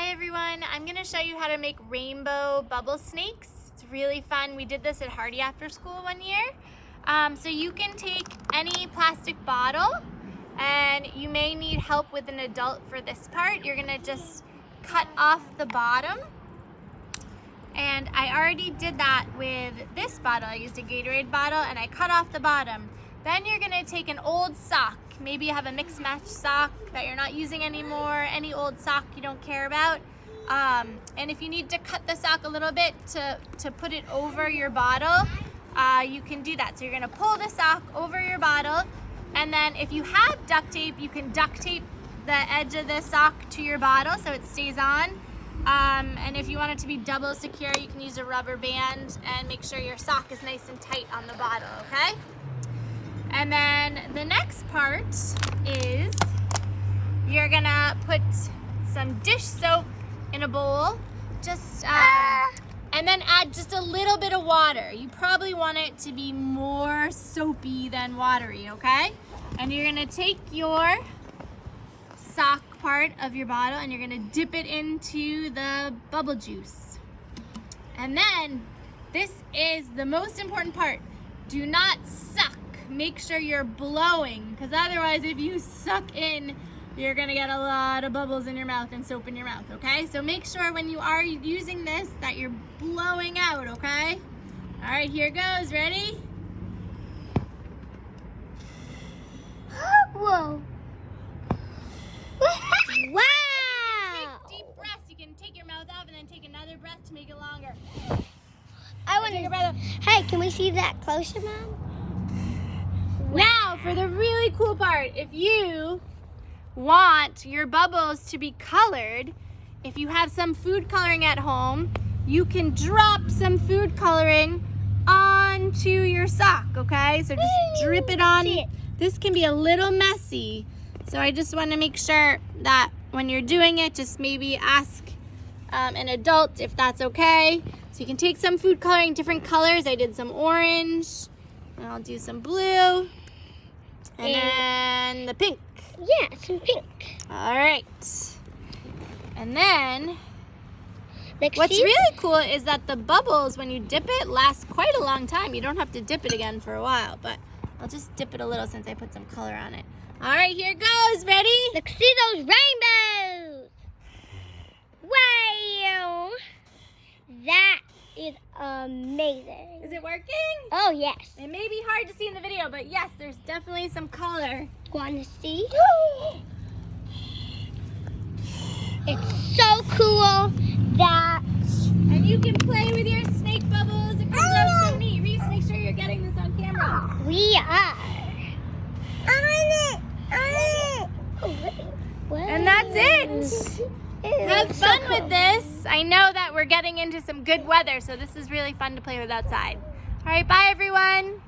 Hi everyone, I'm going to show you how to make rainbow bubble snakes. It's really fun. We did this at Hardy After School one year. So you can take any plastic bottle, and you may need help with an adult for this part. You're going to just cut off the bottom. And I already did that with this bottle. I used a Gatorade bottle and I cut off the bottom. Then you're going to take an old sock. Maybe you have a mix match sock that you're not using anymore, any old sock you don't care about. And if you need to cut the sock a little bit to put it over your bottle, you can do that. So you're gonna pull the sock over your bottle, and then if you have duct tape, you can duct tape the edge of the sock to your bottle so it stays on. And if you want it to be double secure, you can use a rubber band and make sure your sock is nice and tight on the bottle, okay? And then the next part is you're gonna put some dish soap in a bowl, and then add just a little bit of water. You probably want it to be more soapy than watery, okay? And you're gonna take your sock part of your bottle and you're gonna dip it into the bubble juice. And then this is the most important part. Do not suck. Make sure you're blowing, because otherwise if you suck in, you're gonna get a lot of bubbles in your mouth and soap in your mouth, okay? So make sure when you are using this that you're blowing out, okay? All right, here goes, ready? Whoa. Wow. Take deep breaths. You can take your mouth off and then take another breath to make it longer. I want Take a to. breath. Hey, can we see that closer, Mom? Now for the really cool part. If you want your bubbles to be colored, if you have some food coloring at home, you can drop some food coloring onto your sock, okay? So just drip it on. This can be a little messy, so I just want to make sure that when you're doing it, just maybe ask an adult if that's okay. So you can take some food coloring, different colors. I did some orange, and I'll do some blue, and then the pink. Yeah, some pink. All right. And then Like, what's see? really cool is that the bubbles, when you dip it, last quite a long time. You don't have to dip it again for a while, but I'll just dip it a little since I put some color on it. All right, here goes. Ready? Look, see those rainbows. Wow. That is amazing. Is it working? Oh, yes. It may be hard to see in the video, but yes, there's definitely some color. Want to see? It's so cool that... And you can play with your snake bubbles. It comes out so neat. Reese, make sure you're getting this on camera. We are. And that's it. Have fun with this. I know that we're getting into some good weather, so this is really fun to play with outside. All right, bye everyone.